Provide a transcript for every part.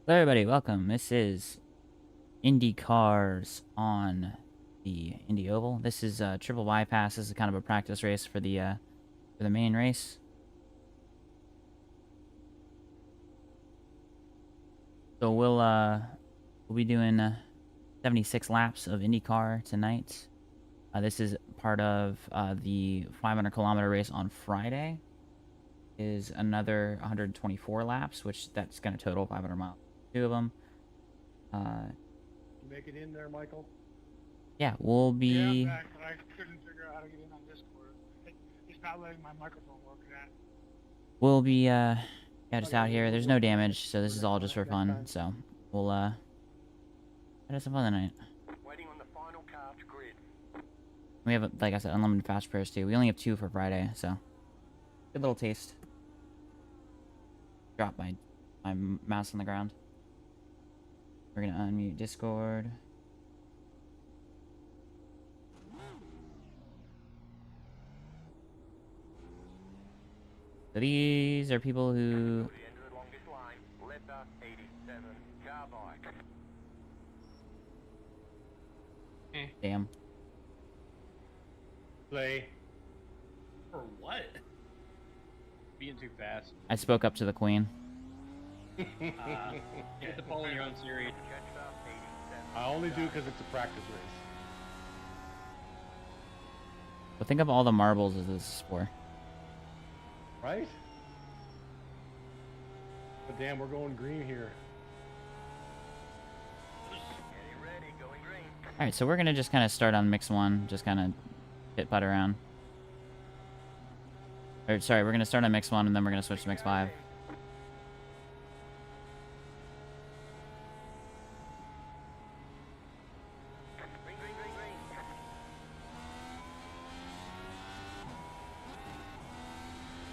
Hello everybody, welcome. This is Indycars on the Indy Oval. This is triple bypass. This is kind of a practice race for the main race. So we'll be doing 76 laps of IndyCar tonight. This is part of the 500-kilometer race on Friday. Is another 124 laps, which that's going to total 500 miles. Two of them. You make it in there, Michael? Yeah, we'll Yeah, I'm be. back, but I couldn't figure out how to get in on Discord. It's not letting my microphone work at. We'll be, yeah, just Okay, out here. we'll There's no work on it damage, so this for is all just for next fun. time. So, we'll, have some fun tonight. Waiting on the final car to grid. We have, like I said, unlimited fast prayers, too. We only have 2 for Friday, so. Good little taste. Drop my mouse on the ground. We're gonna unmute Discord. So these are people who... To the end of the longest line, letter 87, car bike. Damn. Play. For what? Being too fast. I spoke up to the queen. You hit the ball in your own series. Catcher 87. I only do because it's a practice race. But think of all the marbles as this is for. Right? But damn, we're going green here. Getting ready, going green. Alright, so we're gonna just kind of start on mix 1. Just kind of hit putt around. Or, sorry, we're gonna start on mix 1 and then we're gonna switch to mix 5. Green, green, green, green.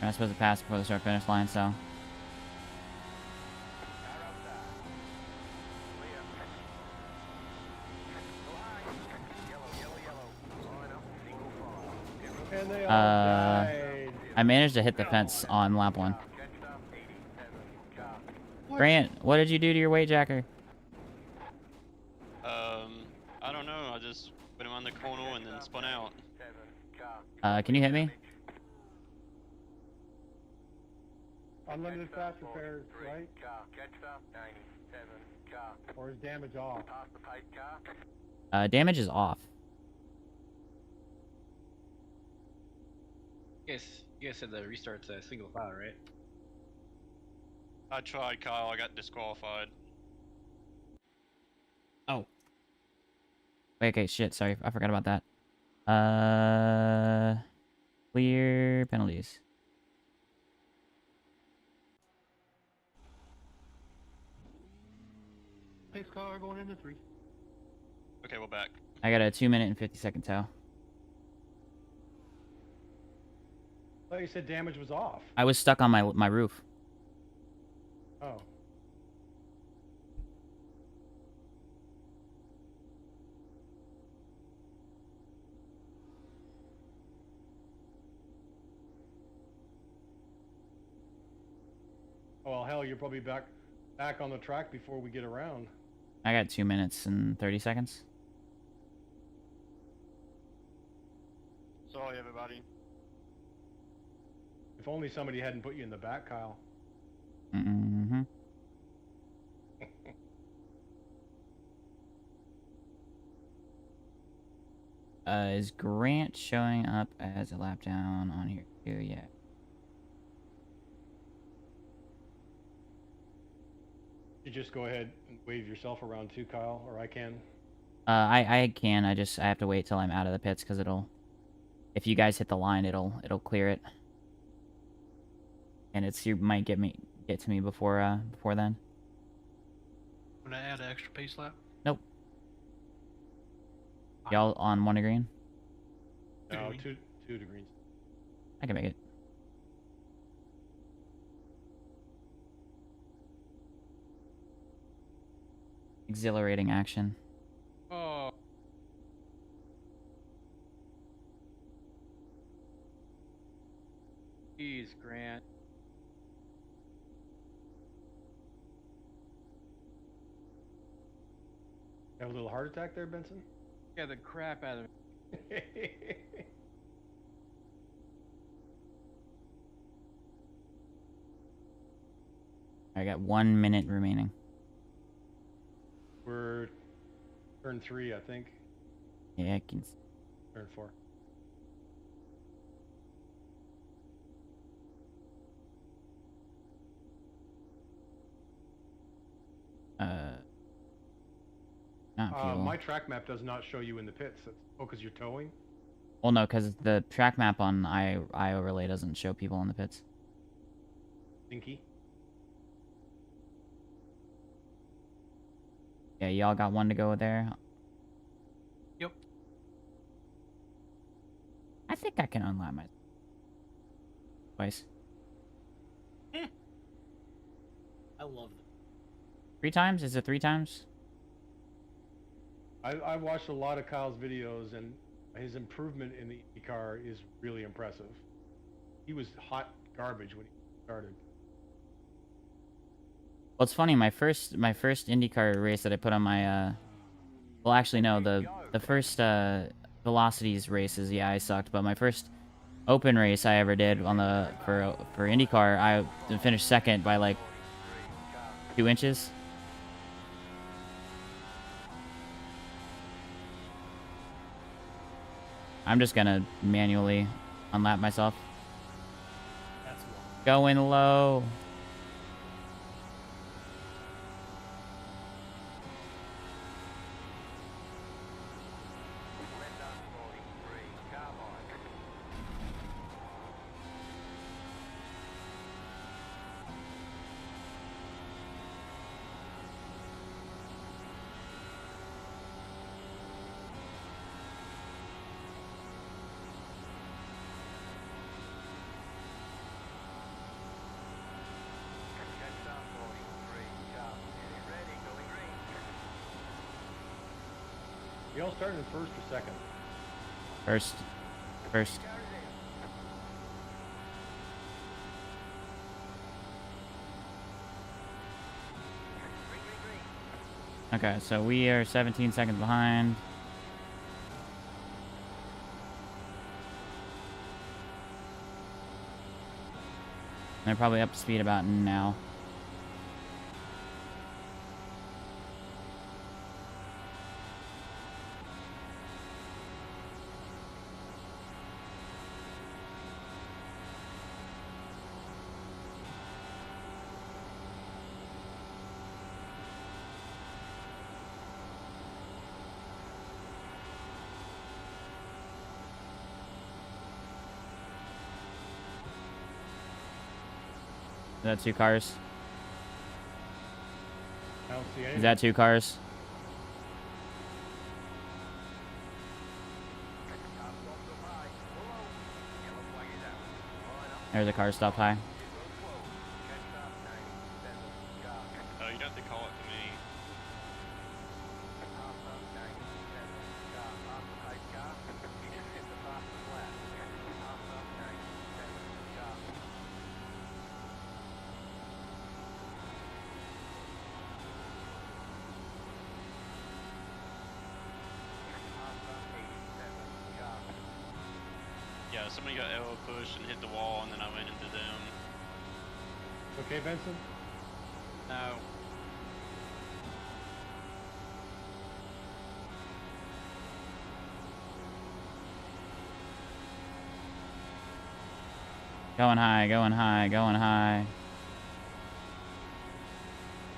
We're not supposed to pass before the start finish line, so. Car outside. Clear. The line. Yellow, yellow, yellow. Line up, single file. Get ready. And they all died. I managed to hit the fence on lap 1. Catcher 87, car. Grant, what did you do to your weight jacker? I don't know. I just put him on the corner and then spun out. 7, car. Can you hit me? Unlimited fast repairs, right? Car. Catcher 97, car. Or is damage off? Pass the pace car. Damage is off. You guys said the restart's a single file, right? I tried, Kyle. I got disqualified. Oh. Wait, okay, shit, sorry. I forgot about that. Clear penalties. Pace car going into 3. Okay, we're back. I got a 2-minute and 50-second tow. Oh, you said damage was off. I was stuck on my roof. Oh. Oh, well, hell, you're probably back on the track before we get around. I got 2 minutes and 30 seconds. Sorry, everybody. If only somebody hadn't put you in the back, Kyle. Mm-hmm. Is Grant showing up as a lap down on here too? Yeah. You just go ahead and wave yourself around too, Kyle, or I can. I can. I have to wait till I'm out of the pits because if you guys hit the line, it'll clear it. And you might get to me before then. Would I add an extra pace lap? Nope. Y'all on 1 to green? No, two to greens. I can make it. Exhilarating action. Oh. Jeez, Grant. Have a little heart attack there, Benson? Yeah, the crap out of it. I got 1 minute remaining. We're turn 3, I think. Yeah, I can. Turn 4. Not fuel. My track map does not show you in the pits. Oh, because you're towing? Well, no, because the track map on I overlay doesn't show people in the pits. Stinky. Yeah, y'all got one to go there. Yep. I think I can unlap my twice. I love them. 3 times? Is it 3 times? I watched a lot of Kyle's videos, and his improvement in the Indycar is really impressive. He was hot garbage when he started. Well, it's funny. My first IndyCar race that I put on my well, actually no, the first Velocities races, yeah, I sucked. But my first open race I ever did on the for IndyCar, I finished second by like 2 inches. I'm just gonna manually unlap myself. That's long. Going low. Y'all starting in first or second? First. Okay, so we are 17 seconds behind. They're probably up to speed about now. Is that 2 cars? I don't see anything. Is that 2 cars? There's a car stopped high. Oh, you don't have to call it to me. Yeah, somebody got elbow pushed and hit the wall, and then I went into them. Okay, Benson? No. Going high, going high, going high.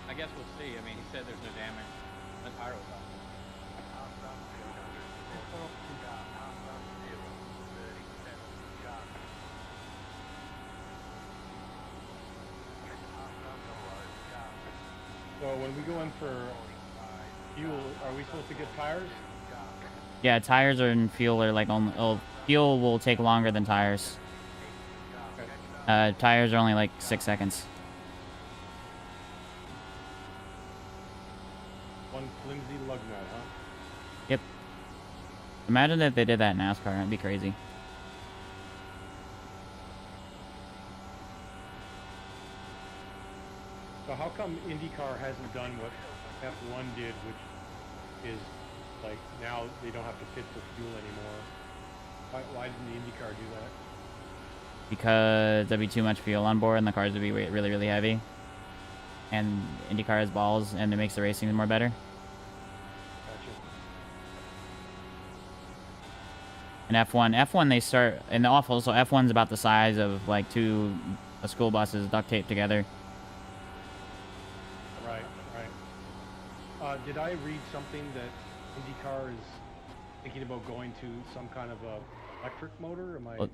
I guess we'll see. I mean, he said there's no damage. The tire was off. So when we go in for fuel, are we supposed to get tires? Yeah, tires and fuel are like only. Oh, fuel will take longer than tires. Okay. Tires are only like 6 seconds. One flimsy lug nut, huh? Yep. Imagine if they did that in NASCAR. That'd be crazy. So how come IndyCar hasn't done what F1 did, which is like now they don't have to pit for fuel anymore. Why didn't the IndyCar do that? Because there'd be too much fuel on board and the cars would be really, really heavy. And IndyCar has balls and it makes the racing more better. Gotcha. And F1 they start, and also F1's about the size of like two school buses duct taped together. Right, right. Did I read something that IndyCar is thinking about going to some kind of a electric motor? Am I? Oh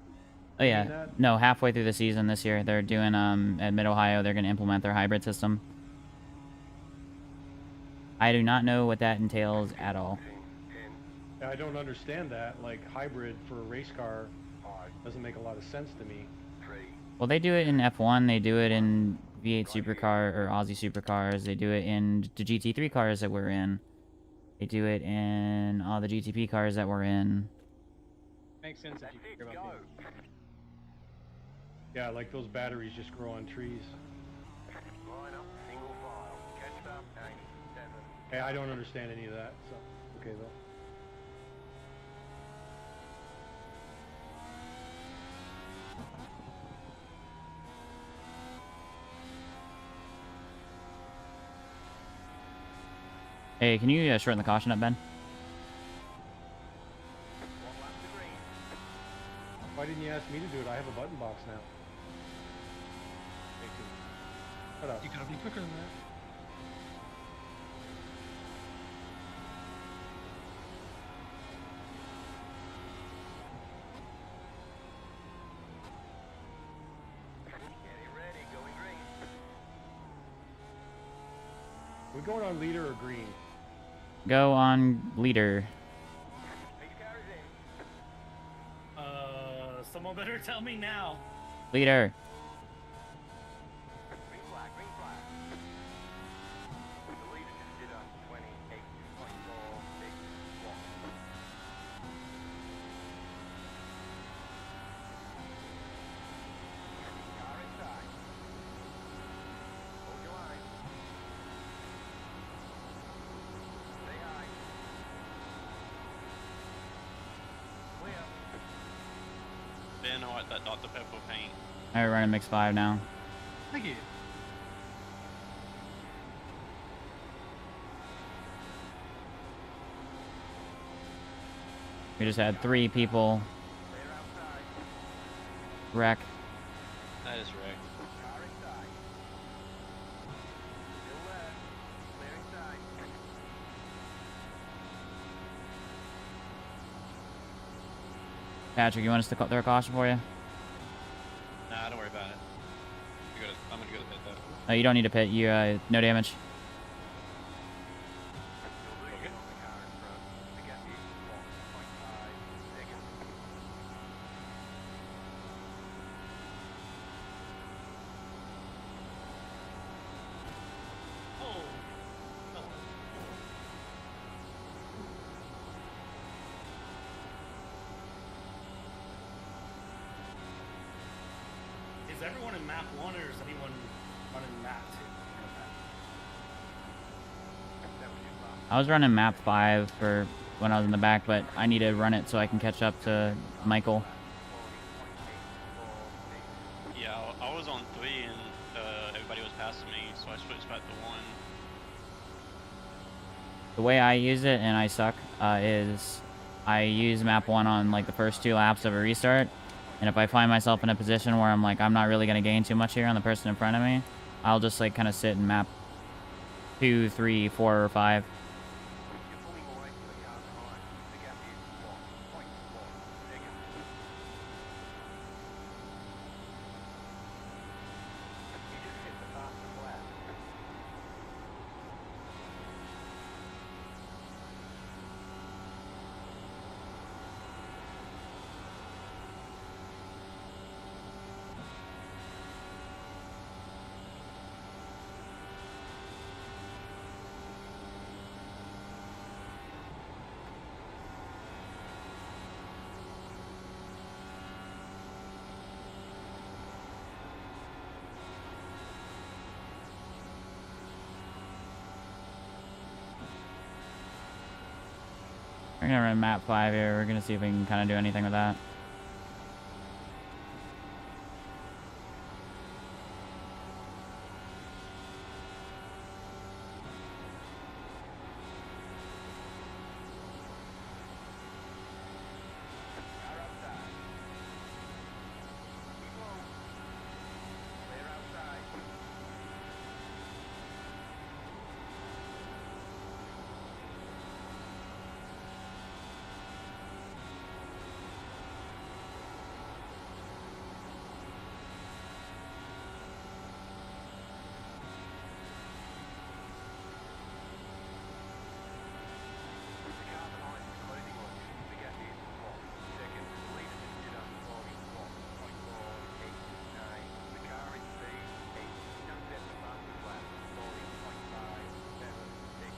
reading yeah, that? no, halfway through the season this year, they're doing at Mid Ohio, they're gonna implement their hybrid system. I do not know what that entails at all. I don't understand that. Like hybrid for a race car doesn't make a lot of sense to me. Well, they do it in F1, they do it in V8 supercar or Aussie supercars, they do it in the GT3 cars that we're in. They do it in all the GTP cars that we're in. Makes sense if you care about fuel. Yeah, like those batteries just grow on trees. Line up, single file. Catch up, 87. Hey, I don't understand any of that. So okay though. Hey, can you shorten the caution up, Ben? One lap to green. Why didn't you ask me to do it? I have a button box now. Shut up. You gotta be quicker than that. Getting ready, going green. We're going on leader or green. Go on leader. Pace car is in. Someone better tell me now. Leader. Green flag, green flag. The leader just did a 28.461. Car inside. Hold your line. Stay high. Clear. Ben, I like the purple paint. Alright, running mix 5 now. Thank you. We just had 3 people Clear outside. wreck. That is right. Car inside. Still there. Clear inside. Patrick, you want us to throw a caution for you? Nah, don't worry about it. I'm gonna go to pit though. No, you don't need to pit. You no damage. Still leading on the car in front. The gap is 1.5 seconds. Oh. Oh. Is everyone in map 1 or is anyone running map 2? That was your last. I was running map 5 for when I was in the back, but I need to run it so I can catch up to Michael. Yeah, I was on 3 and everybody was passing me, so I switched back to 1. The way I use it, and I suck, is I use map 1 on like the first 2 laps of a restart. And if I find myself in a position where I'm like, I'm not really going to gain too much here on the person in front of me, I'll just like kind of sit in map 2, 3, 4, or 5. You're pulling away from the car behind. The gap is 1.1 seconds. You just hit the fastest lap. We're gonna run map 5 here. We're gonna see if we can kind of do anything with that. Car outside. Keep low. Clear outside. The car behind is closing on you. The gap is locked. Second, leaders in Jeddah, 40, locked. 0.489. The car in speed, 8. Don't set the fastest lap. 40.576.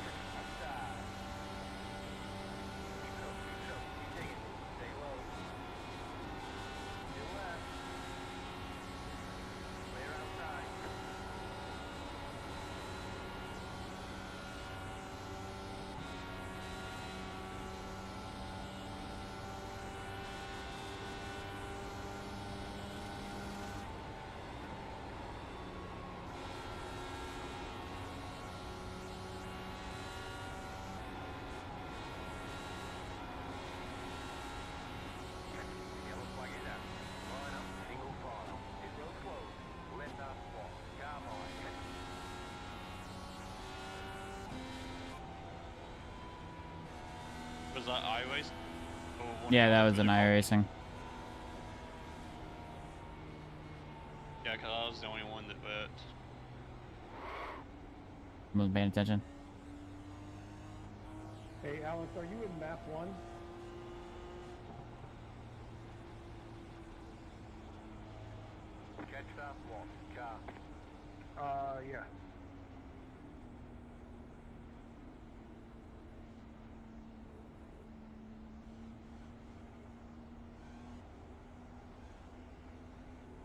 Outside. Keep low, keep digging. Stay low. Still left. Clear outside. Yellow flag is out. Line up, single file. Pit road closed. Left half block. Car behind. Was that iRacing? Or one Yeah, of that the was an other cars? iRacing. Yeah, because I was the only one that worked. Wasn't paying attention. Hey, Alex, are you in map 1? Catch that block. Car. Yeah.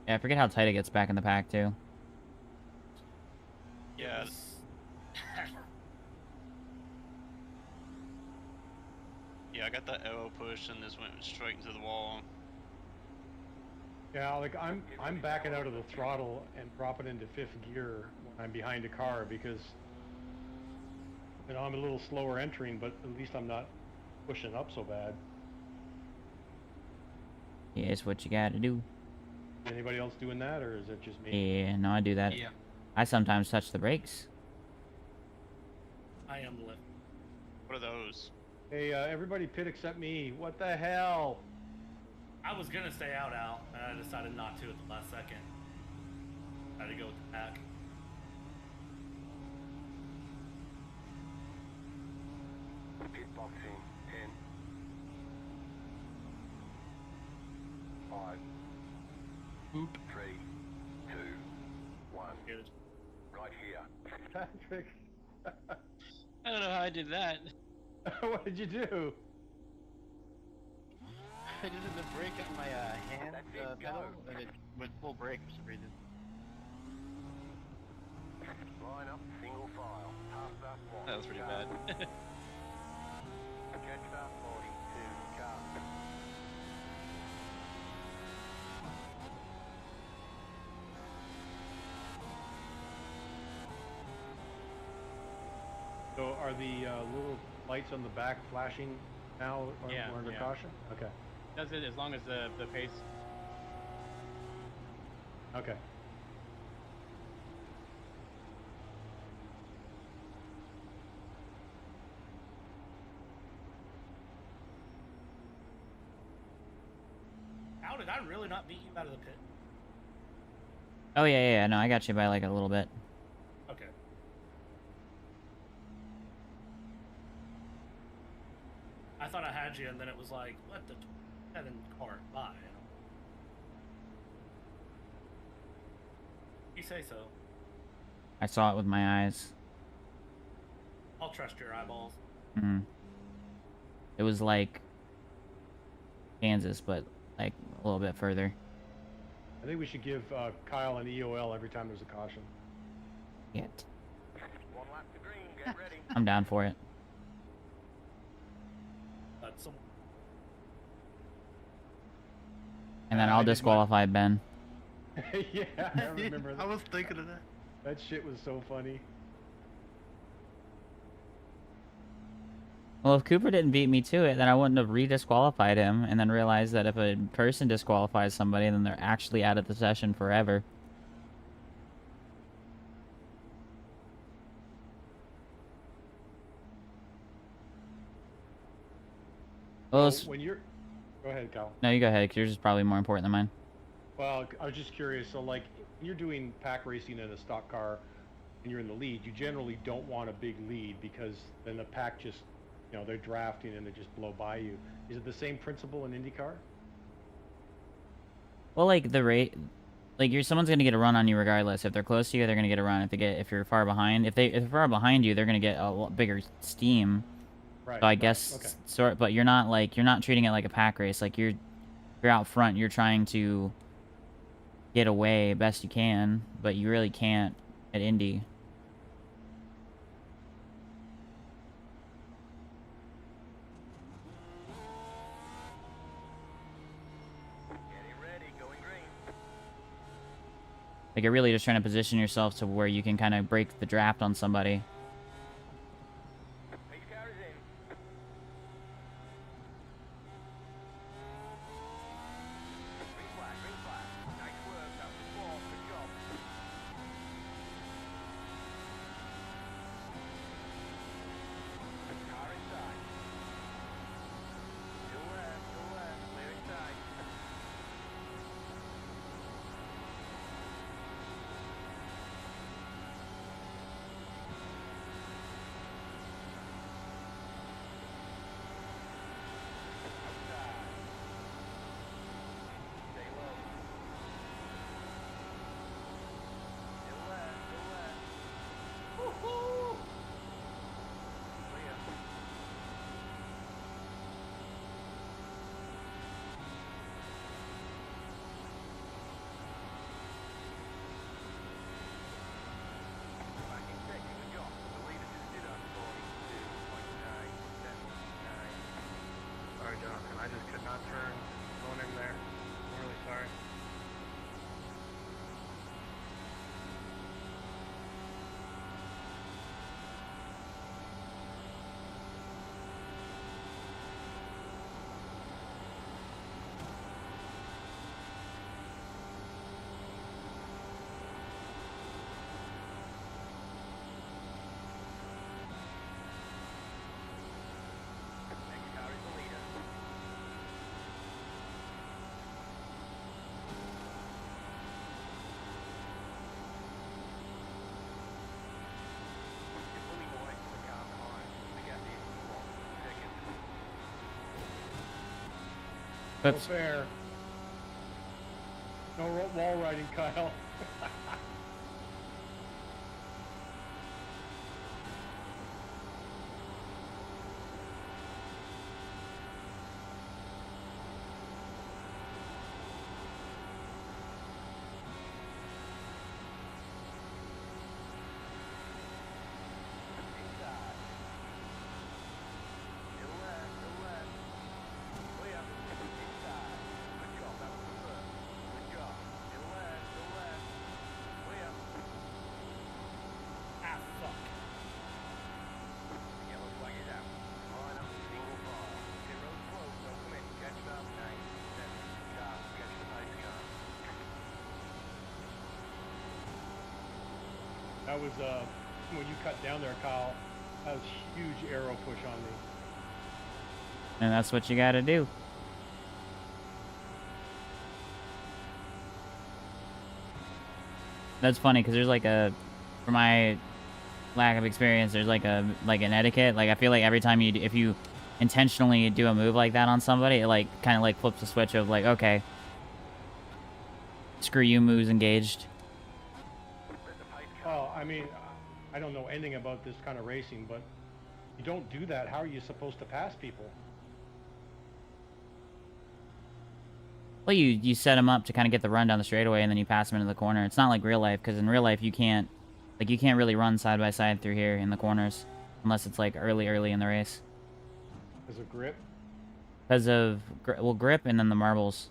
Yeah, I forget how tight it gets back in the pack too. Yeah. Yeah, I got that arrow push and this went straight into the wall. Yeah, like I'm backing out of the throttle and dropping into 5th gear when I'm behind a car because I'm a little slower entering, but at least I'm not pushing up so bad. Yeah, it's what you gotta do. Anybody else doing that, or is it just me? Yeah, no, I do that. Yeah. I sometimes touch the brakes. I am lift. What are those? Hey, everybody pit except me. What the hell? I was gonna stay out, Al, and I decided not to at the last second. I had to go with the pack. Pit box in 10. 5. Oop. 3, 2, 1. Good. Right here. Patrick, I don't know how I did that. what did you do? I just hit the brake on my hand That's it, pedal, go. and it went full brake for some reason. Line up, single file. Half that block. That was pretty Car. bad. Catch that 42. Car. So are the little lights on the back flashing now or Yeah, we're under yeah. caution? Okay. Does it as long as the pace. Okay. How did I really not beat you out of the pit? Oh yeah, no, I got you by like a little bit. Okay. I thought I had you, and then it was like, what the? That in car by. You say so. I saw it with my eyes. I'll trust your eyeballs. Mm. It was like Kansas, but like a little bit further. I think we should give Kyle an EOL every time there's a caution. Yet. One lap to green, get ready. I'm down for it. But some And then I I'll did my- disqualify Ben. Yeah, I remember I that. was thinking of that. That shit was so funny. Well, if Cooper didn't beat me to it, then I wouldn't have re-disqualified him, and then realized that if a person disqualifies somebody, then they're actually out of the session forever. Well, it's- When you're... Go ahead, Kyle. no, you go ahead, 'cause yours is probably more important than mine. Well, I was just curious. So, like, when you're doing pack racing in a stock car and you're in the lead, you generally don't want a big lead because then the pack just, you know, they're drafting and they just blow by you. Is it the same principle in IndyCar? Well, like the rate, like someone's gonna get a run on you regardless. If they're close to you, they're gonna get a run. If you're far behind, if they're far behind you, they're gonna get a lot bigger steam. Right. So I right, guess Okay. sort, but you're not treating it like a pack race. Like you're out front, you're trying to get away best you can, but you really can't at Indy. Getting ready, going green. Like you're really just trying to position yourself to where you can kind of break the draft on somebody. Pace car is in. Green flag, green flag. Nice work, that was four, good job. Car inside. Still there, clear inside. Outside. Stay low. Still there, Woo-hoo! Clear. Back in second with Josh. The leader just did on 42.979. Sorry, Jonathan. I just could not turn going in there. I'm really sorry. Next car is the leader. You're fully boy. The car behind. The gap is 1 second. No Oops. fair. No wall riding, Kyle. Inside. Still there, Clear. Inside. Good job, that was the first. Good job. Still there, Clear. ah fuck. The yellow flag is out. Line up, single file. Pit road's closed, don't come in. Catch about 9, 7. Car, catch the pace car. That was when you cut down there, Kyle. That was huge arrow push on me. And that's what you gotta do. That's funny because there's like a, for my lack of experience, there's like an etiquette. Like I feel like every time if you intentionally do a move like that on somebody, it like kind of like flips the switch of like, okay, screw you, moves engaged. Well, I mean, I don't know anything about this kind of racing, but you don't do that. How are you supposed to pass people? Well, you set them up to kind of get the run down the straightaway, and then you pass them into the corner. It's not like real life, because in real life you can't really run side by side through here in the corners unless it's like early in the race. Because of grip? Because of grip and then the marbles.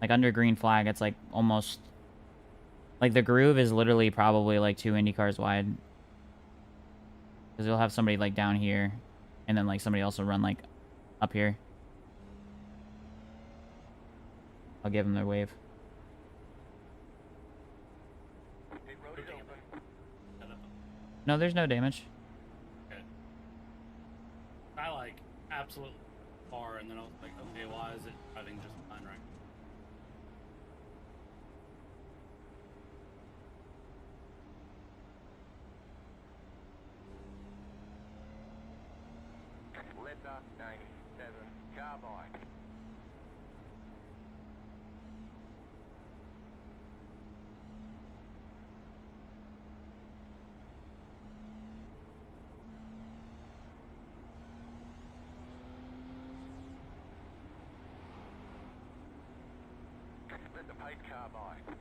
Like under green flag, it's like almost like the groove is literally probably like 2 IndyCars wide. Because you'll have somebody like down here, and then like somebody else will run like up here. I'll give them their wave. Pit road is open. No, there's no damage. Okay. I like absolutely far, and then I was like, okay, why is it driving just fine right? Letter 97, carbine. Let the pace carbine.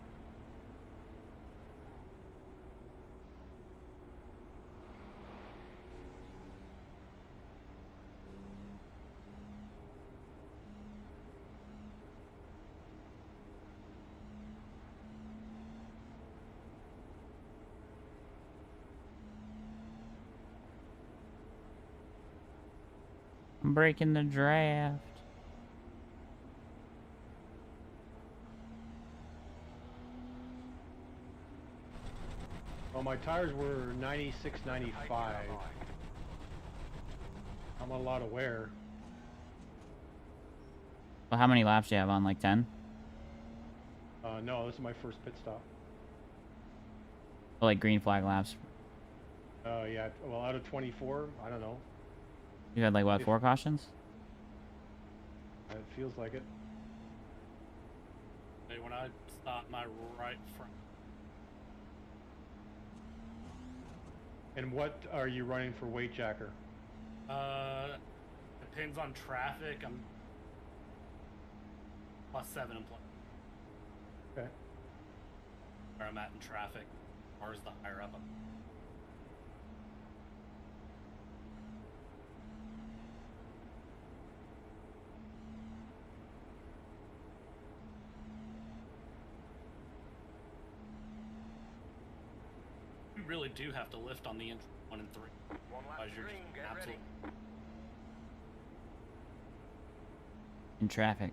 I'm breaking the draft. Well, my tires were 96, 95. I'm a lot of wear. Well, how many laps do you have on? Like 10? No, this is my first pit stop. Oh, like green flag laps. Yeah, well, out of 24, I don't know. You had like what, 4 cautions? It feels like it. Hey, when I stop my right front. And what are you running for weight jacker? Depends on traffic. I'm +7 and plus. Okay. Where I'm at in traffic, ours the higher up. You really do have to lift on the entry 1 and 3. One lap Otherwise you're green, just get absolute. ready. In traffic.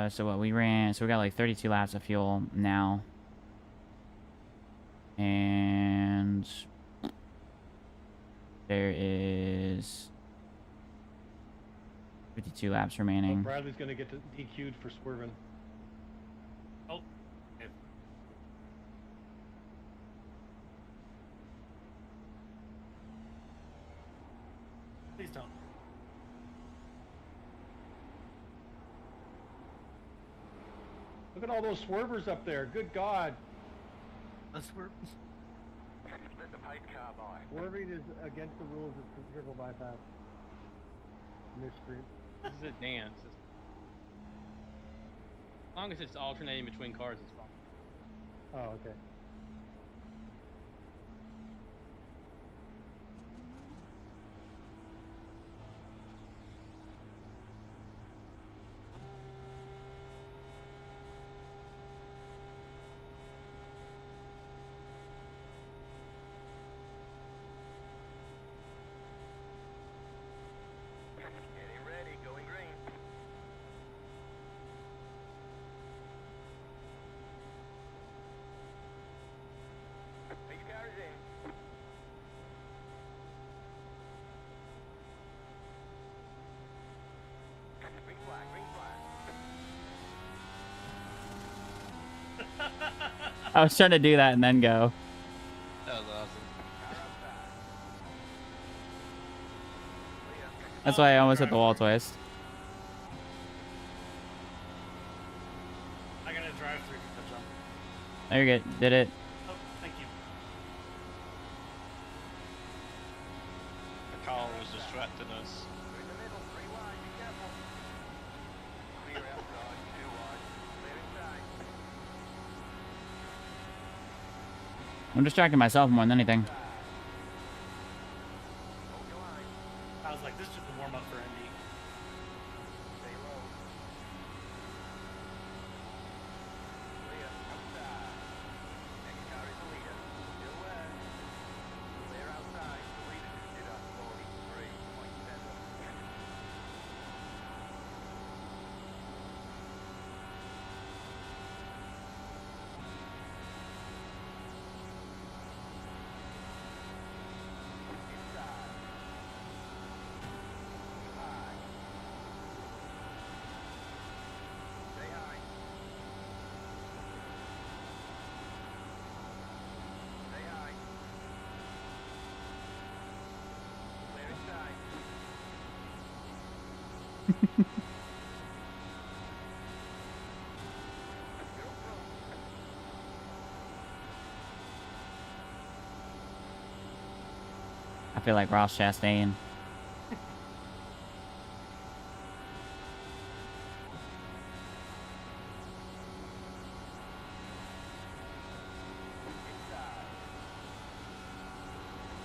So what we ran, so we got like 32 laps of fuel now. And there is 52 laps Well, remaining. Bradley's gonna get DQ'd for swerving. Oh, okay. Please don't. Look at all those swervers up there. Good God. Let's work. Let the pace carbine. Swerving is against the rules of triple bypass. Miscreant. This is a dance. As long as it's alternating between cars, it's fine. Oh, okay. Getting ready, going green. Pace car is in. Green flag, green flag. I was trying to do that and then go. That was That's why I almost hit the wall twice. I gotta drive through the jump. There you go. Did it. Oh, thank you. The car was distracting us. Through the middle, 3 wide, be careful. Clear outside, 2 wide, clear inside. I'm distracting myself more than anything. Hold your line, I was like, this is just a warm up for Indy. stay low. Clear outside. Next car is the leader. Still there. Clear outside. The leader just did us 43.7. Inside. High. Stay high. Stay high. Clear inside. You're up front. I feel like Ross Chastain. Inside.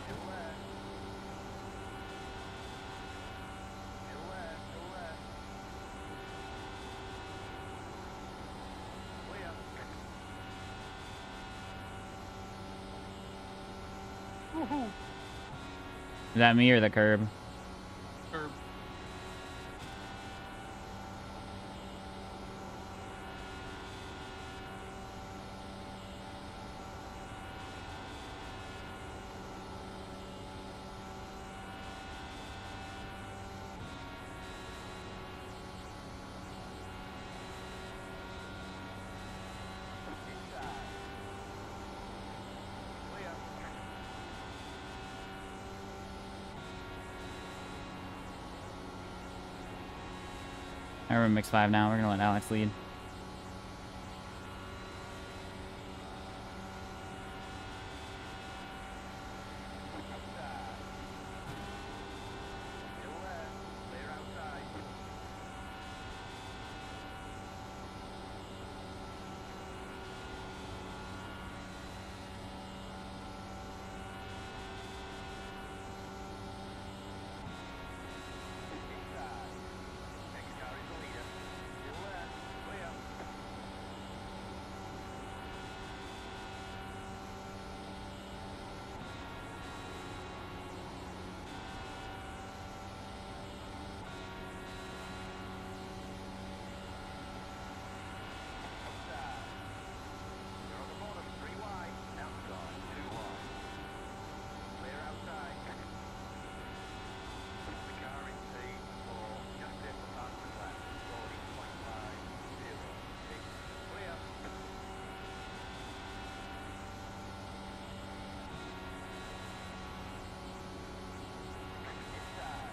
Still there. Still there. Still there. Clear. Is that me or the curb? Curb. Inside. Clear. We're in mix 5 now. We're gonna let Alex lead. Outside. Still there. Clear outside. Inside. Next car is the leader. Still there. Clear. Outside. You're on the bottom, 3 wide. Outside, 2 wide. Clear outside. The car in P4, just in the fastest lap, 40.506. Clear. Inside.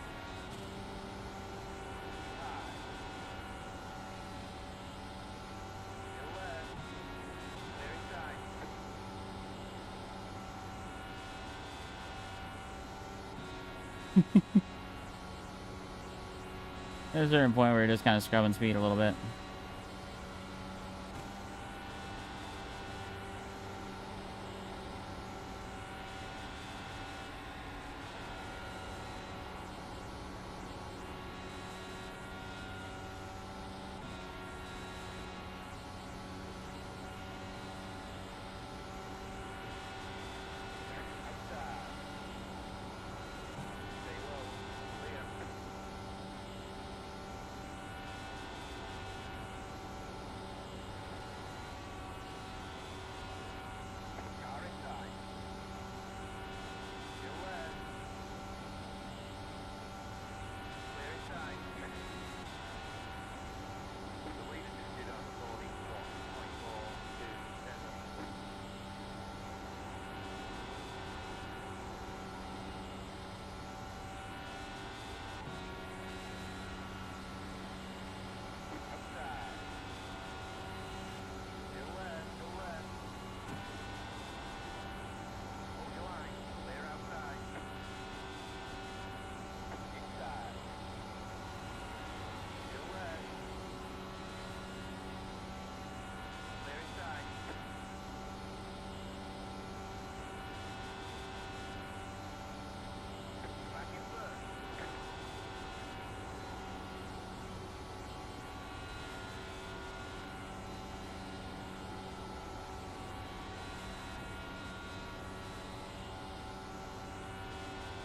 High. Still there. Clear inside. There's a certain point where you're just kind of scrubbing speed a little bit. Outside. Stay low. Clear.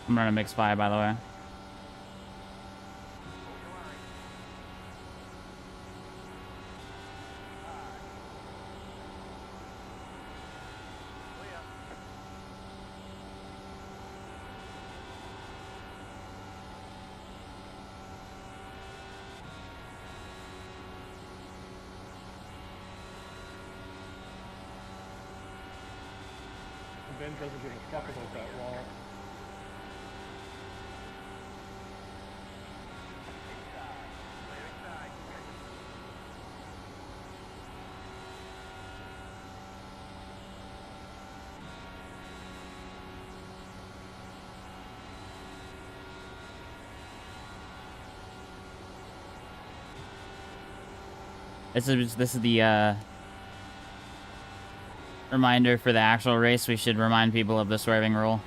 I'm running mixed fire, by the way. Ben doesn't give a fuck about that wall. This is the reminder for the actual race. We should remind people of the swerving rule.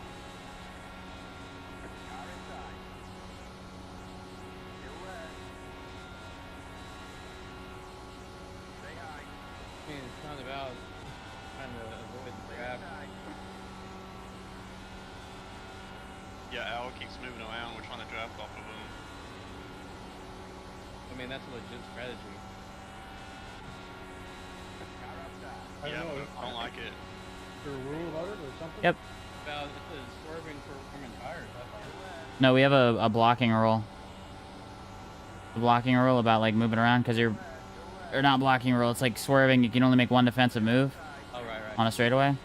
I mean, it's not about trying to avoid the draft. Yeah, Al keeps moving around. We're trying to draft off of him. I mean, that's a legit strategy. I Yeah, don't know. I don't like it. Is there a rule about it or something? Yep. About it says swerving for warming tires. That's all. No, we have a blocking rule. The blocking rule about like moving around because you're, or not blocking rule. It's like swerving. You can only make one defensive move Oh, right, right. on a straightaway, and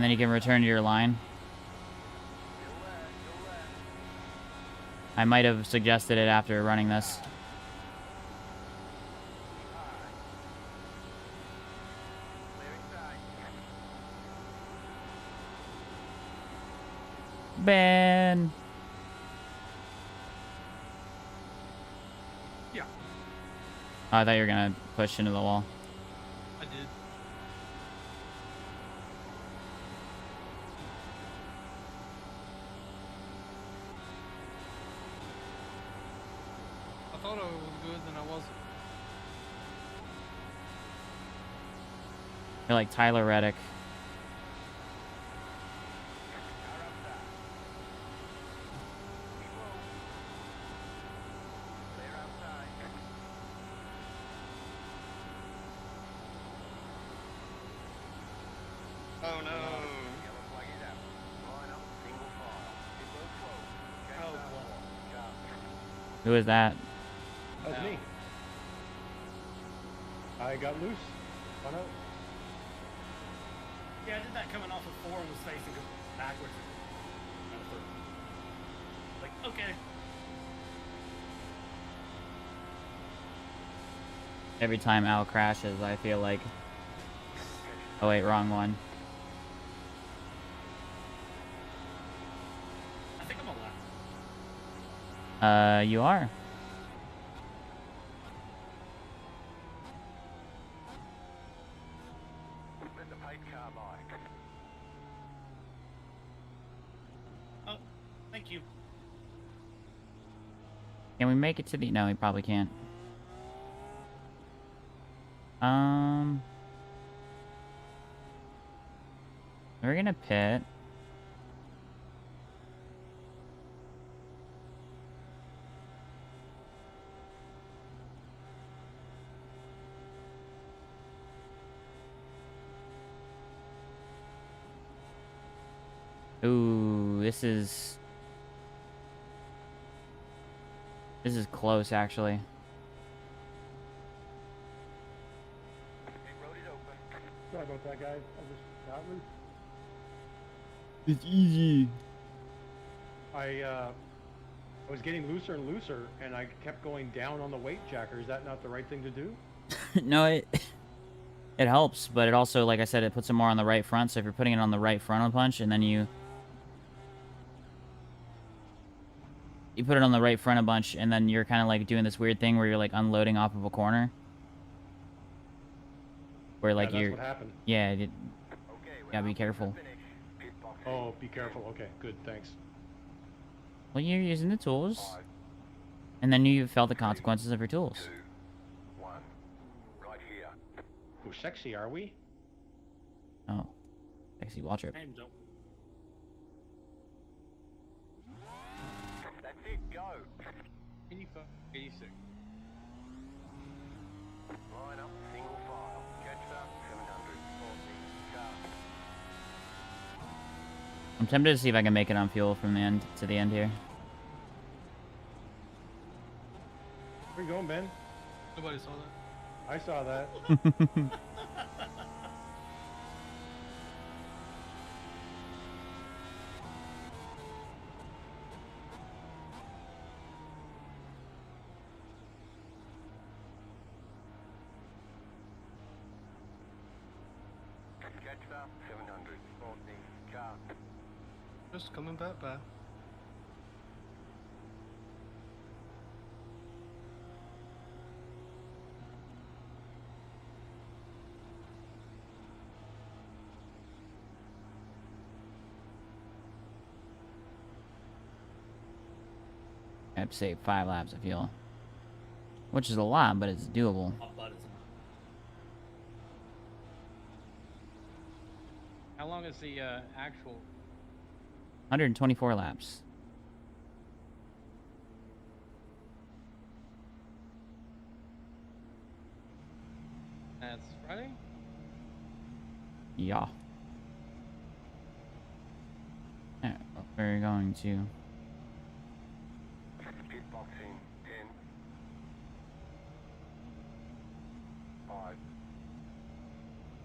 then you can return to your line. I might have suggested it after running this. Ben. Yeah, Oh, I thought you were gonna push into the wall. I did. I thought I was good, then I wasn't. You're like Tyler Reddick. Oh no. Oh, boy. Who is that? That's me. I got loose. Went out. Yeah, I did that coming off of 4 and was facing backwards. Like, okay. Every time Al crashes, I feel like... Oh wait, wrong one. I think I'm allowed. You are. Oh, thank you. Can we make it to the... No, we probably can't. We're gonna pit. Ooh, this is close, actually. Sorry about that, guys. I just got loose. It's easy. I was getting looser and looser, and I kept going down on the weight jacker. Is that not the right thing to do? No, it helps, but it also, like I said, it puts it more on the right front. So if you're putting it on the right frontal punch, and then you put it on the right front a bunch, and then you're kind of like doing this weird thing where you're like unloading off of a corner, where like yeah, that's you're, what happened. yeah, you gotta be careful. Oh, be careful. Okay, good. Thanks. Well, you're using the tools, and then you felt the consequences of your tools. Oh, sexy, are we? Oh, sexy wall trip. Name don't. go. 85, 86. Line up, single file. Catch up, 700. 40. Car. I'm tempted to see if I can make it on fuel from the end to the end here. Where you going, Ben? Nobody saw that. I saw that. Catch up, 700. 40. Car. Just coming back by. I have to save 5 laps of fuel. Which is a lot, but it's doable. My butt is How long is the actual? 124 laps. That's Friday? Yeah. Alright, we're going to... Pit box in 10. 5.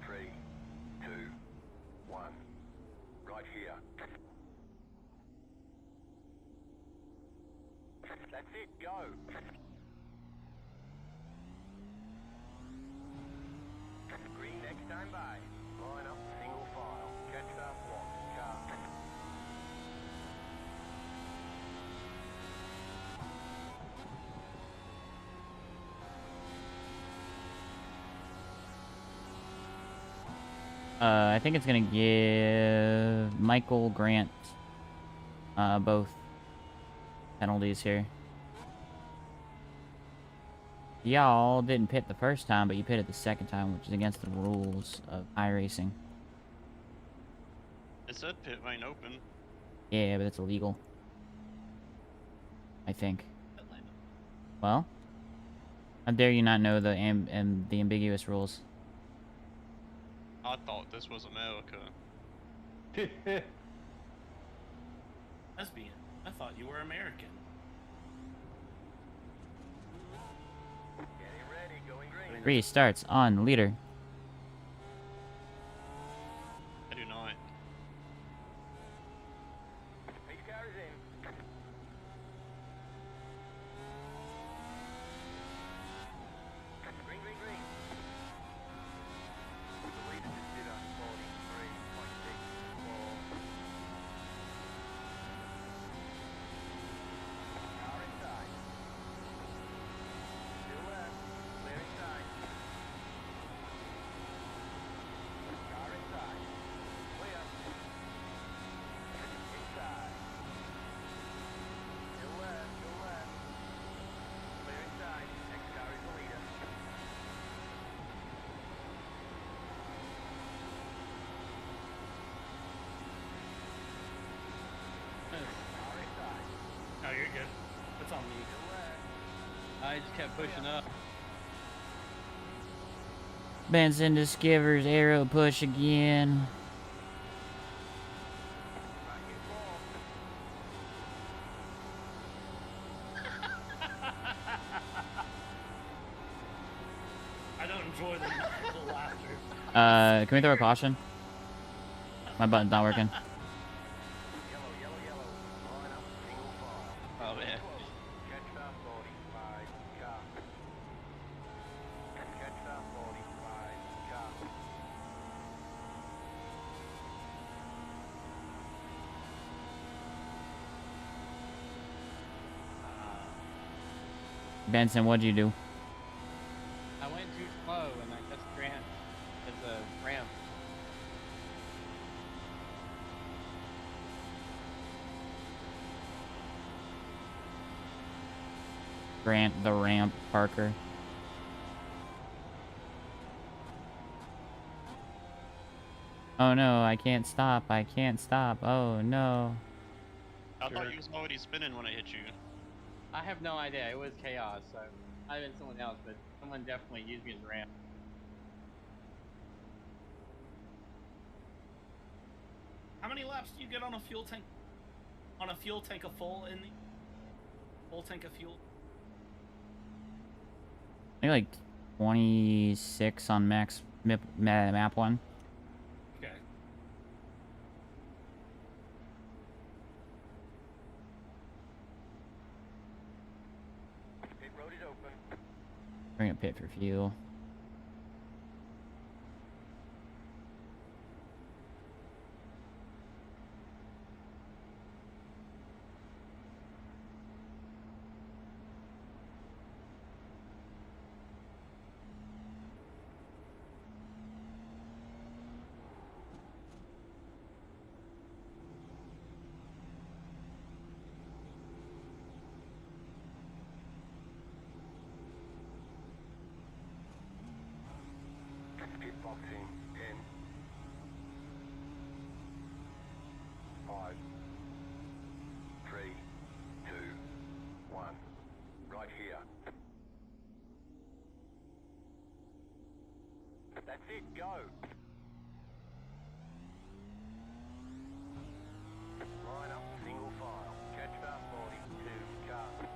3. 2. 1. Right here. That's it, go. Green next time by. Line up, single file. Catch up, lock, car. I think it's gonna give Michael Grant both penalties here. Y'all didn't pit the first time, but you pitted the second time, which is against the rules of iRacing. It said pit lane open. Yeah, but it's illegal. I think. Atlanta. Well, how dare you not know the the ambiguous rules? I thought this was America. Lesbian. I thought you were American. Getting ready, going green. Restarts on leader. I do not. Pace car is in. Green, green, green. The leader just did a 43.64. Car inside. Still left. Clear inside. Car inside. Clear. Inside. Still left. Still left. Clear inside. Next car is the leader. Car inside. No, you're good. It's on me. Still left. I just kept pushing up. Benson discovers arrow push again. Back in form. I don't enjoy the laughter. Can we throw a caution? My button's not working. Yellow, yellow, yellow. Line up, single file. Oh man. Catch that 45 car. Catch that 45 car. Benson, what'd you do? I went too slow and I just ran as a ramp. Grant the ramp, Parker. Oh no, I can't stop. I can't stop. Oh no. I thought you was already spinning when I hit you. I have no idea. It was chaos, so might have been someone else, but someone definitely used me as a ramp. How many laps do you get on a fuel tank? On a fuel tank of full in the full tank of fuel? I think like 26 on max map one. Okay. Pit road is open. Bring a pit for fuel. Pit box in 10, 5, 3, 2, 1. Right here. That's it, go. Line up, single file. Catch fast body, 2 cars.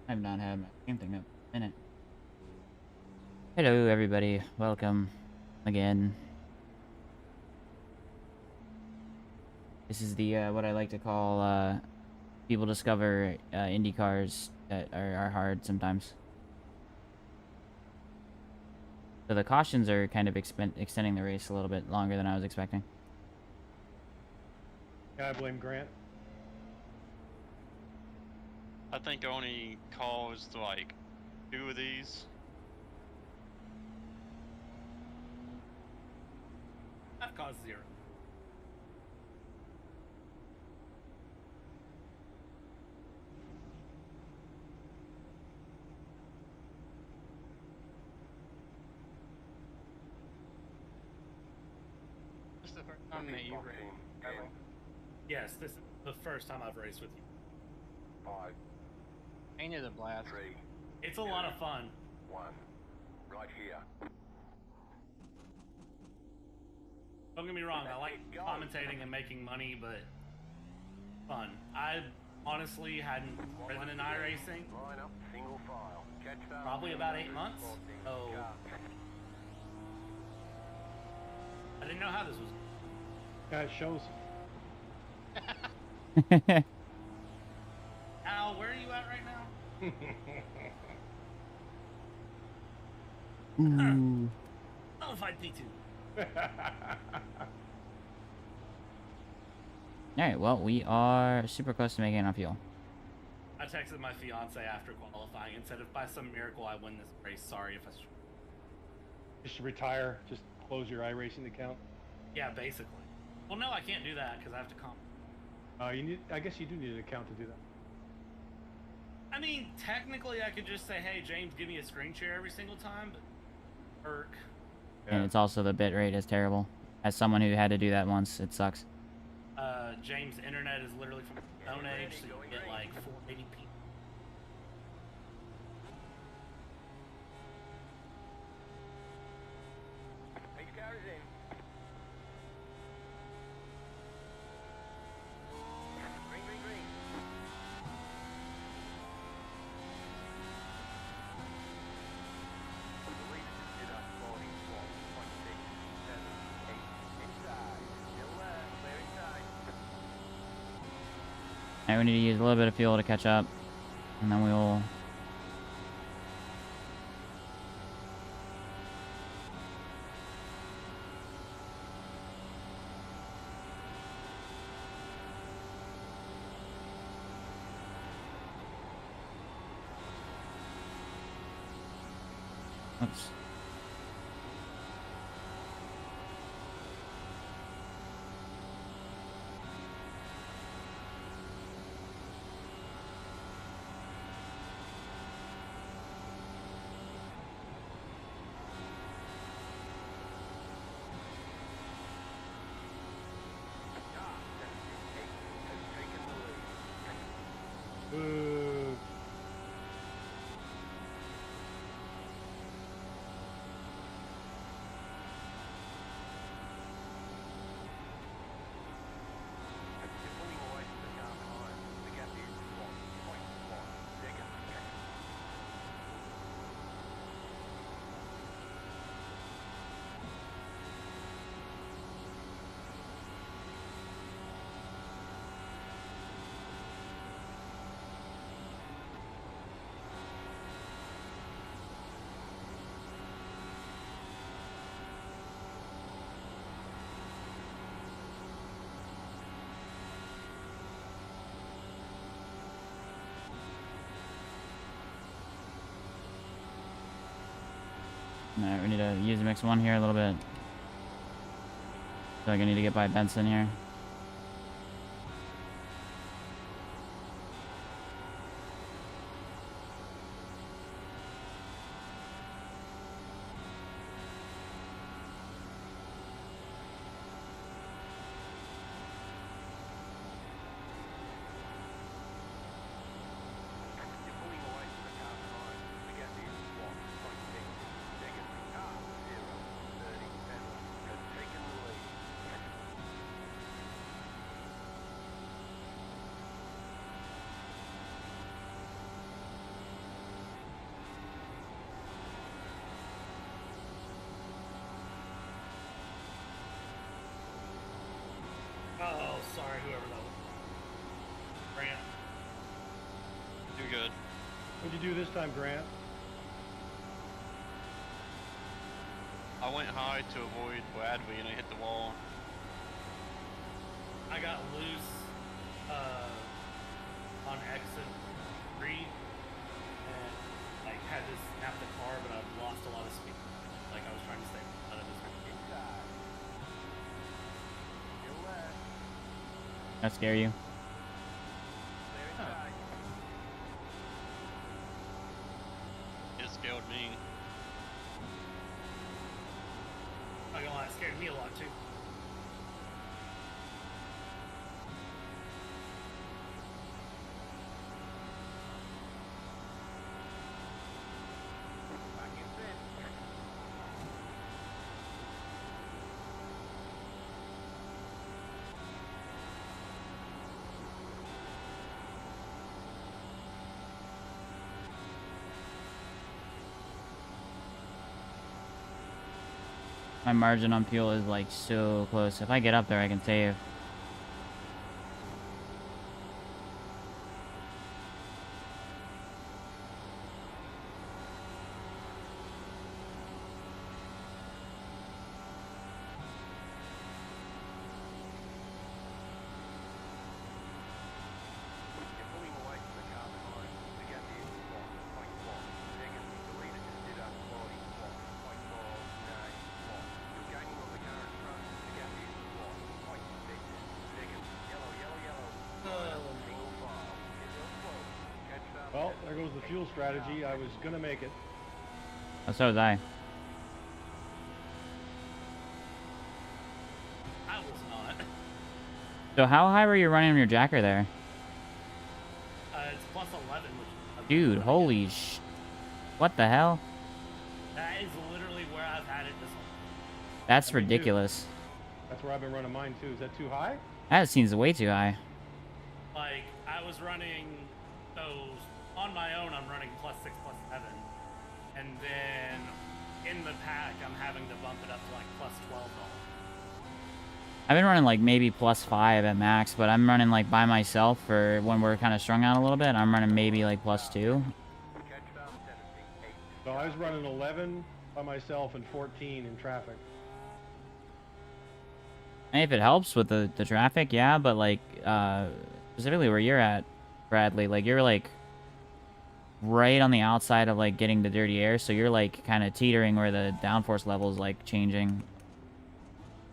I've not had my game thing up in a minute. Hello, everybody. Welcome again. This is the what I like to call people discover indie cars that are hard sometimes. So the cautions are kind of extending the race a little bit longer than I was expecting. Yeah, I blame Grant. I think I only caused like 2 of these. I've caused 0. This is the first time that you Box raced. in 10, Yes, this is the first time I've raced with you. 5, Ain't it a blast? 3, It's a lot of fun. 1. Right here. Don't get me wrong, I like commentating and making money, but fun. I honestly hadn't driven an iRacing Line up, single file. Catch fast. probably about 8 months, so I didn't know how this was. Yeah, it shows. Al, where are you at right now? Ooh. Nullified P2. Alright, well, we are super close to making enough fuel. I texted my fiance after qualifying and said if by some miracle I win this race, sorry if I... Just retire. Just close your iRacing account. Yeah, basically. Well, no, I can't do that because I have to comp. You need. I guess you do need an account to do that. I mean, technically I could just say, hey, James, give me a screen share every single time, but... Irk. And it's also the bit rate is terrible. As someone who had to do that once, it sucks. James' internet is literally from the Stone Age, so you get like 480p. Pace car is in. Green, green, green. The lead is did up 41.6, 7, 8. Inside. Still there. Clear inside. Alright, we need to use a little bit of fuel to catch up. And then we will... Oops. Boo. Alright, we need to use mix 1 here a little bit. So I need to get by Benson here. Oh, sorry, whoever that was. Grant. You're good. What'd you do this time, Grant? I went high to avoid Bradley and I hit the wall. I got loose on exit 3 and like had to snap the car, but I've lost a lot of speed. Like I was trying to stay out of this. That scare you? It scared me. Not gonna lie, it scared me a lot too. My margin on fuel is like so close. If I get up there, I can save. Well, there goes the fuel strategy. I was gonna make it. Oh, so was I. I was not. So how high were you running on your jacker there? It's plus 11, which Dude, holy what the hell? that is literally where I've had it this whole. That's Me too. ridiculous. That's where I've been running mine too. Is that too high? That seems way too high. Like I was running, so on my own I'm running plus 6, plus 7, and then in the pack I'm having to bump it up to like plus 12 dollars. I've been running like maybe +5 at max, but I'm running like by myself for when we're kind of strung out a little bit. I'm running maybe like +2. So I was running 11 by myself and 14 in traffic. And if it helps with the traffic, yeah, but like specifically where you're at, Bradley, like you're like right on the outside of like getting the dirty air, so you're like kind of teetering where the downforce level is like changing.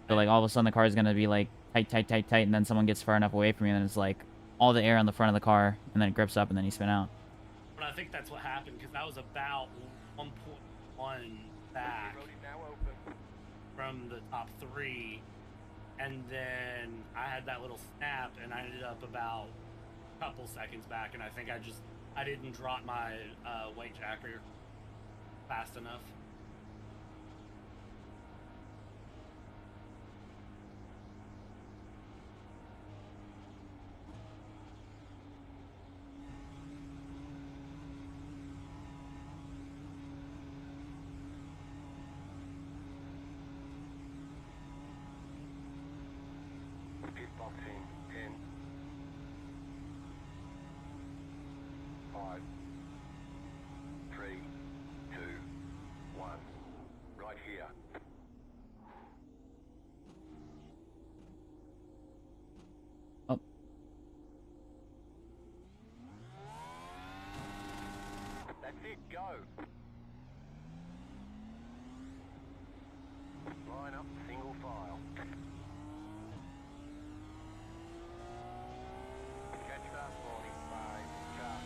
So like all of a sudden the car is gonna be like tight, tight, tight, tight, and then someone gets far enough away from you, and then it's like all the air on the front of the car, and then it grips up, and then you spin out. But I think that's what happened because I was about 1.1 back Road is now open. from the top 3, and then I had that little snap, and I ended up about a couple seconds back, and I think I didn't drop my weight jacker fast enough. Pit box in 10, 5, 3, 2, 1. Right here. Oh, That's it, go. Line up, single file. Catch fast morning, 5, sharp.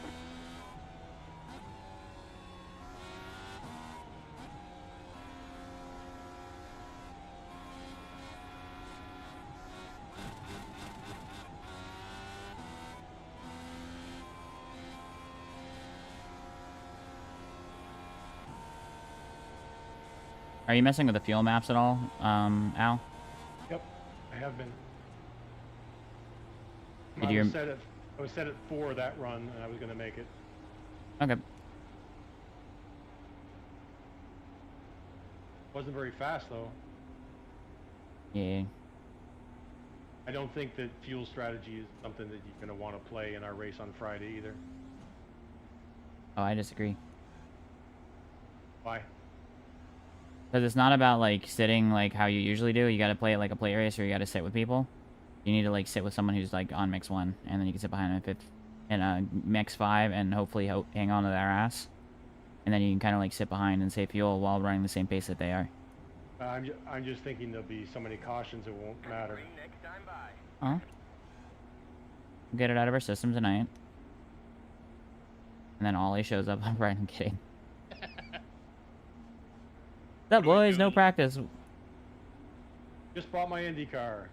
are you messing with the fuel maps at all, Al? Yep, I have been. Did I you- was set at 4 that run, and I was going to make it. Okay. Wasn't very fast though. Yeah. I don't think that fuel strategy is something that you're going to want to play in our race on Friday either. Oh, I disagree. Why? Because it's not about like sitting like how you usually do. You got to play it like a play race, or you got to sit with people. You need to like sit with someone who's like on mix 1, and then you can sit behind them in mix 5, and hopefully hang on to their ass. And then you can kind of like sit behind and save fuel while running the same pace that they are. I'm just thinking there'll be so many cautions it won't matter. Green next time by. We'll get it out of our system tonight. And then Ollie shows up. I'm right, I'm kidding. What's up, boys? No practice. Just bought my Indycar.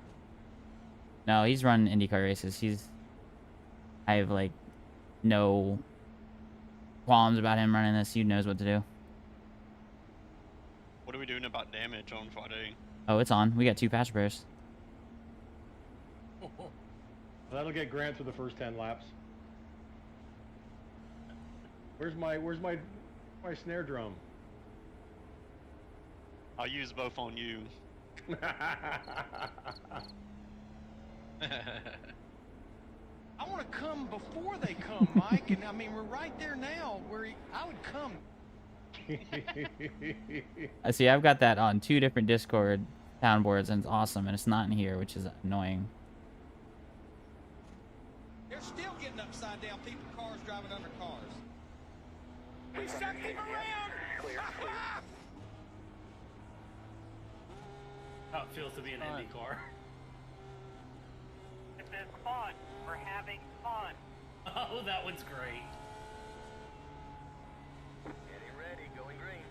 No, he's run IndyCar races. I have like no qualms about him running this. He knows what to do. What are we doing about damage on Friday? Oh, it's on. We got 2 patch pairs. That'll get Grant through the first 10 laps. Where's my snare drum? I'll use both on you. I want to come before they come, Mike. And I mean, we're right there now. I would come. See, I've got that on 2 different Discord town boards, and it's awesome, and it's not in here, which is annoying. They're still getting upside down. People, cars driving under cars. We sucked him around. How it feels to be an Indy car. This is fun. We're having fun. Oh, that one's great. Getting ready, going green.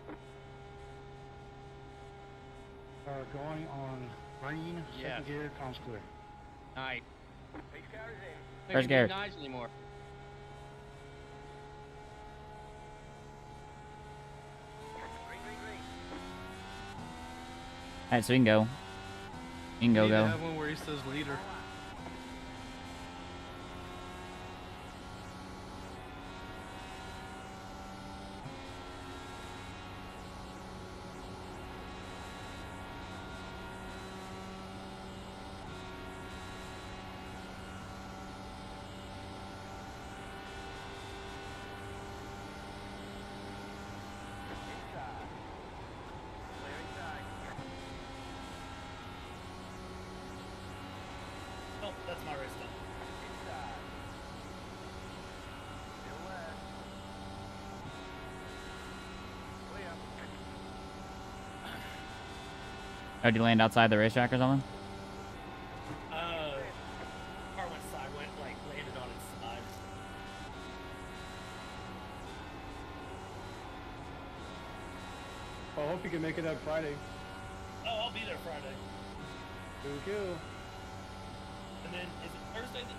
Going on green, second gear, comms clear. Alright. Pace car is in. Where's Garrett? Nice anymore. Green, green, green. Alright, so we can go. We can Need to go. have one where he says leader. Inside. Clear inside. Oh, did you land outside the racetrack or something? Car went sideways, like landed on its side. Well, I hope you can make it out Friday. Oh, I'll be there Friday. Thank you. And then is it Thursday the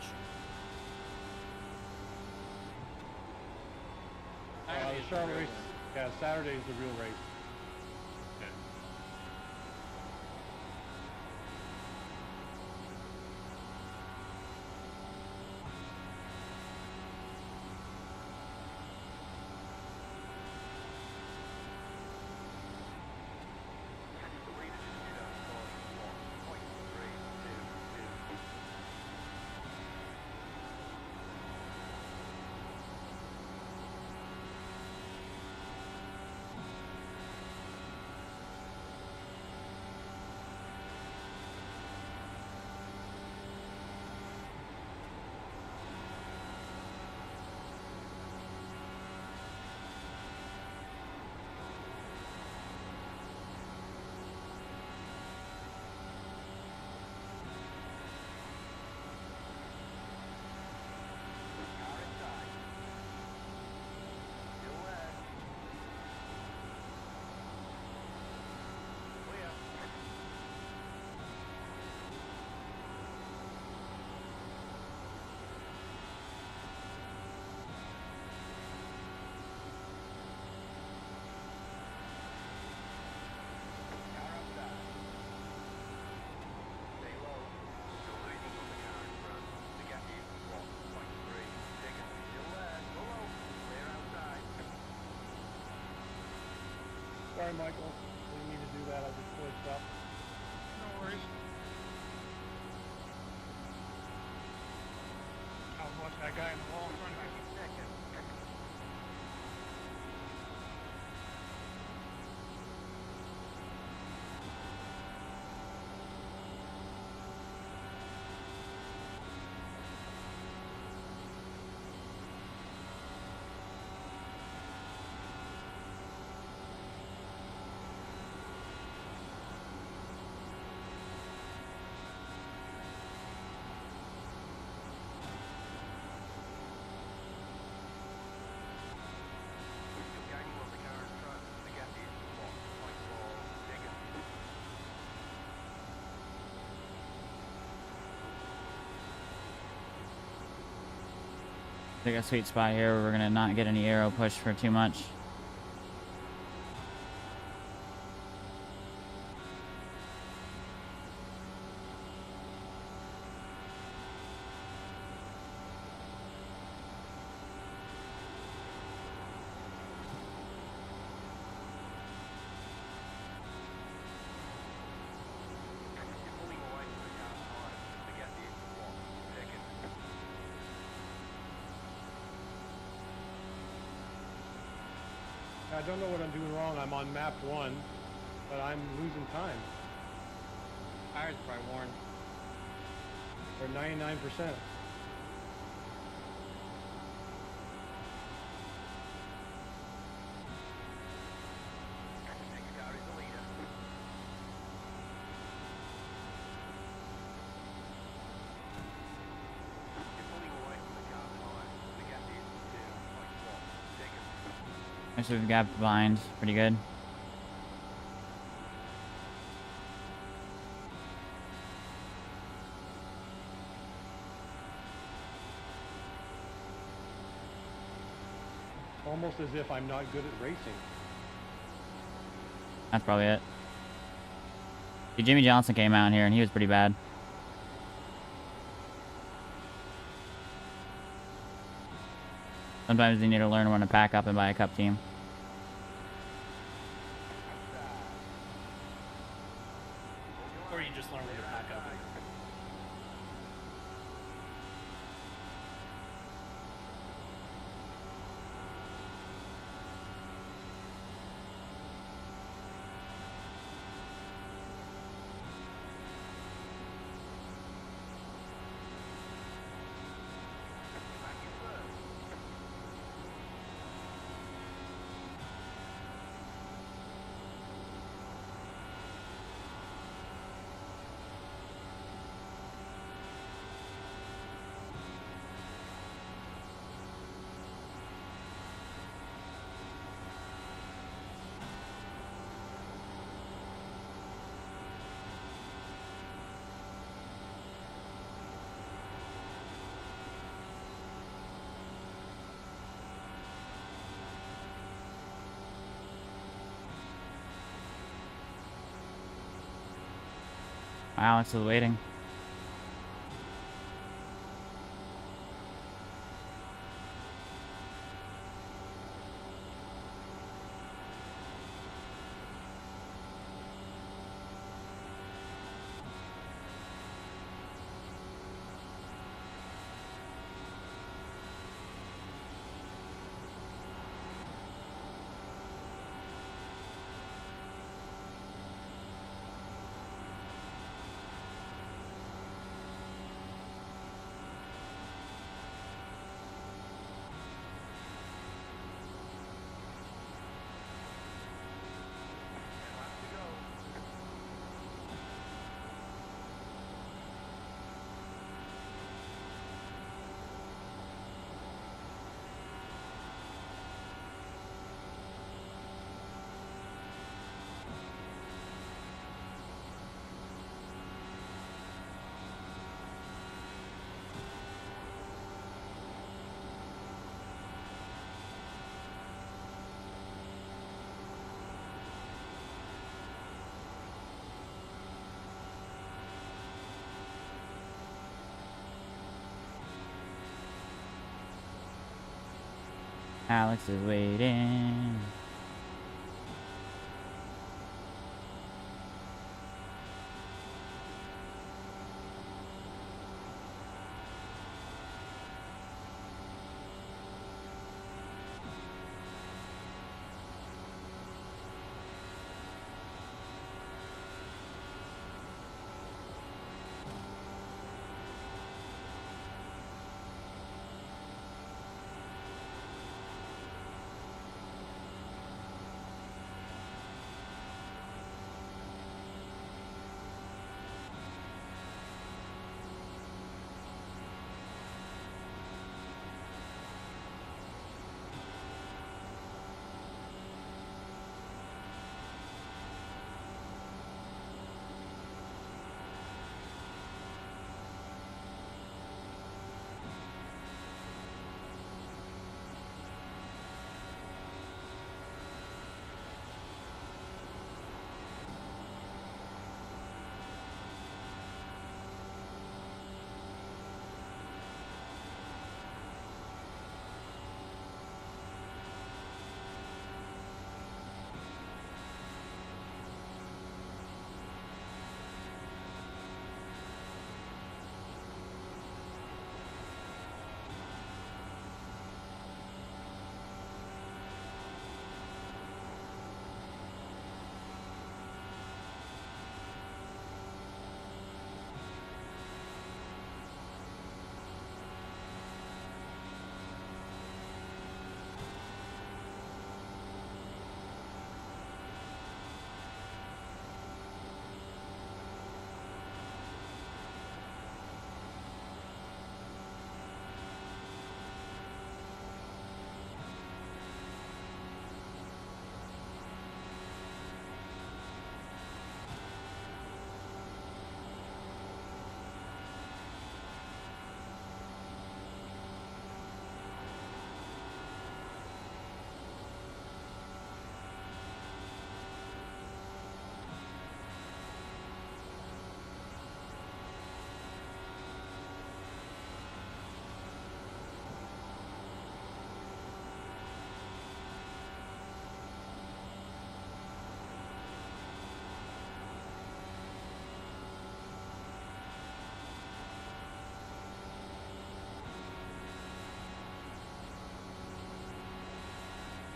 The Charlotte race. Yeah, Saturday is the real race. Sorry, Michael. Didn't mean to do that. I just glitched up. No worries. I was watching that guy in the wall in front of me. I think a sweet spot here where we're gonna not get any aero push for too much. I don't know what I'm doing wrong. I'm on map 1, but I'm losing time. Tires probably worn. For 99%. Actually, we've got behind pretty good. Almost as if I'm not good at racing. That's probably it. See, Jimmy Johnson came out here and he was pretty bad. Sometimes you need to learn when to pack up and buy a cup team. Or you just learn when to pack up. Alex is waiting. Alex is waiting.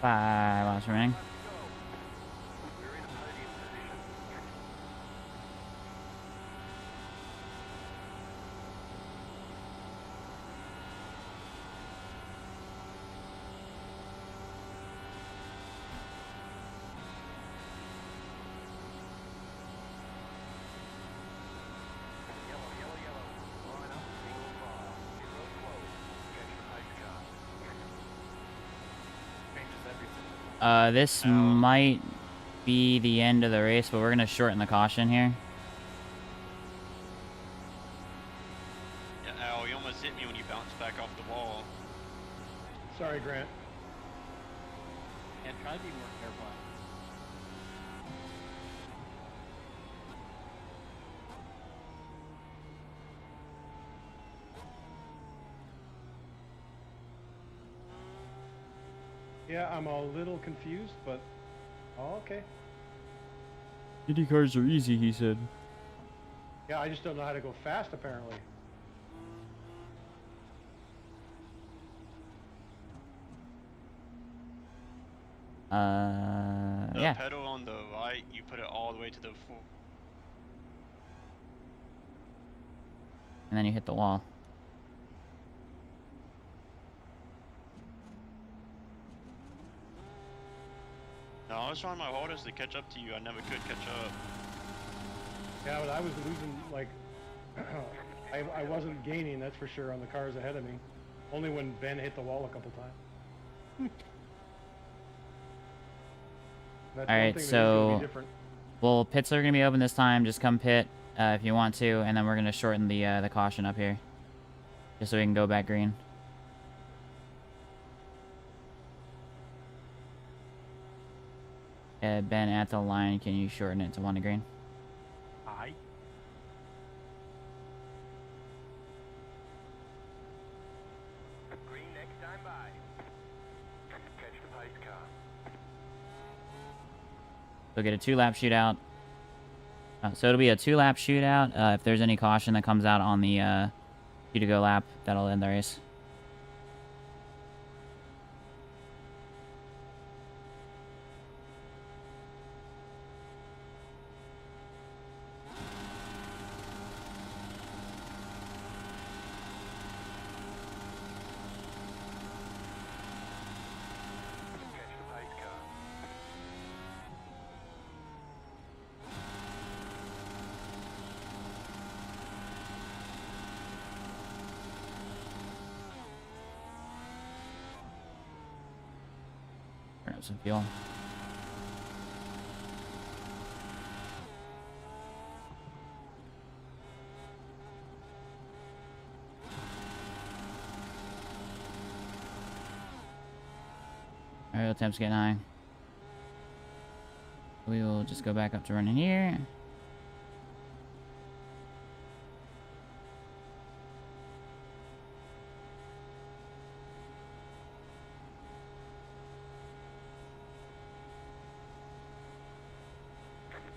Five laps remaining. This might be the end of the race, but we're gonna shorten the caution here. Yeah, Al, you almost hit me when you bounced back off the wall. Sorry, Grant. And try to be more careful. Yeah, I'm a little confused, but oh, okay. Indy cars are easy, he said. Yeah, I just don't know how to go fast, apparently. The Yeah. pedal on the right, you put it all the way to the full. And then you hit the wall. No, I was trying my hardest to catch up to you. I never could catch up. Yeah, but I was losing, like, I wasn't gaining, that's for sure, on the cars ahead of me. Only when Ben hit the wall a couple times. That's All one right, thing that is gonna so be different. well, pits are gonna be open this time. Just come pit if you want to, and then we're gonna shorten the caution up here, just so we can go back green. Ben, at the line, can you shorten it to 1 to green? Aye. Green next time by. Catch the pace car. So get a 2-lap shootout. So it'll be a 2-lap shootout. If there's any caution that comes out on the 2 to go lap, that'll end the race. Catch the pace car. Turn up some fuel. Aerial temp's getting high. We will just go back up to running here.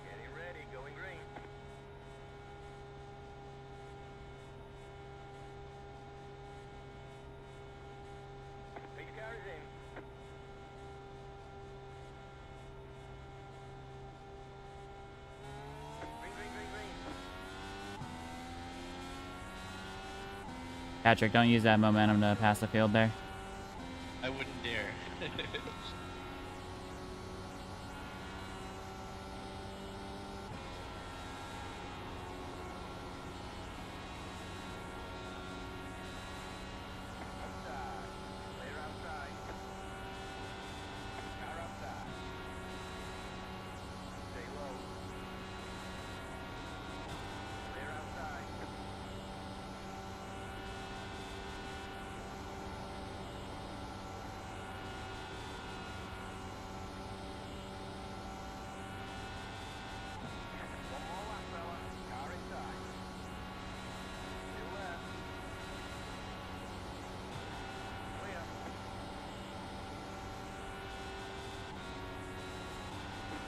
Getting ready, going green. Pace car is in. Green, green, green, green. Patrick, don't use that momentum to pass the field there. I wouldn't dare. Outside. Clear outside. Car outside. Stay low. Clear outside. One more lap, fella. Car inside. Still there. Clear.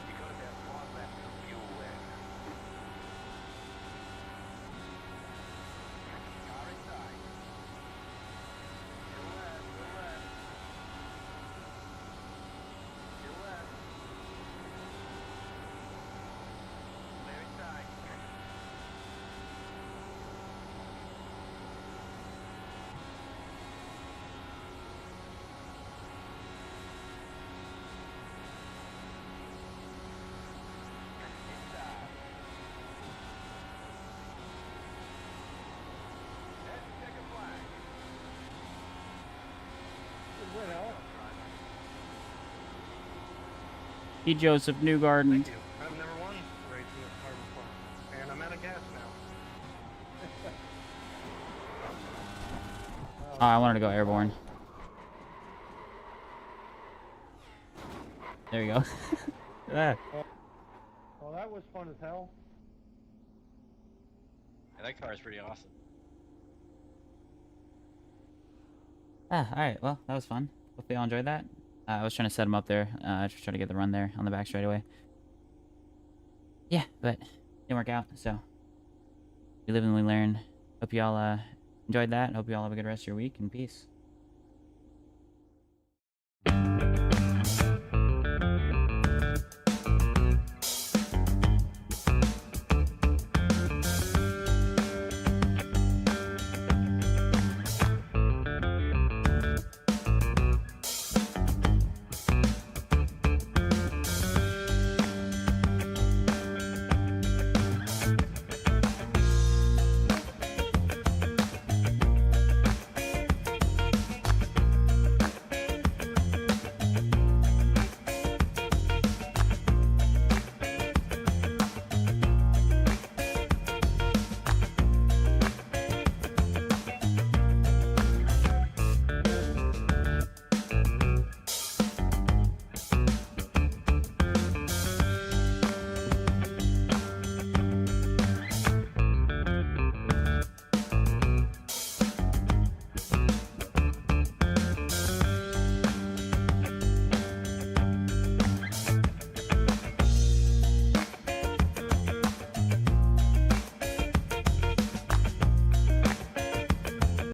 You got about 5 laps of fuel left. Car inside. Still there, still there. Still there. Clear inside. Inside. Head to checker flag. Good win, Al. P. Joseph Newgarden. Thank you. I've never won a race in this car before. And I'm out of gas now. Oh, I wanted to go airborne. There you go. Ah. Well, that was fun as hell. Yeah, that car is pretty awesome. Alright, well, that was fun. Hopefully y'all enjoyed that. I was trying to set him up there. Just try to get the run there on the back straightaway. Yeah, but didn't work out. So we live and we learn. Hope y'all enjoyed that. Hope y'all have a good rest of your week and peace.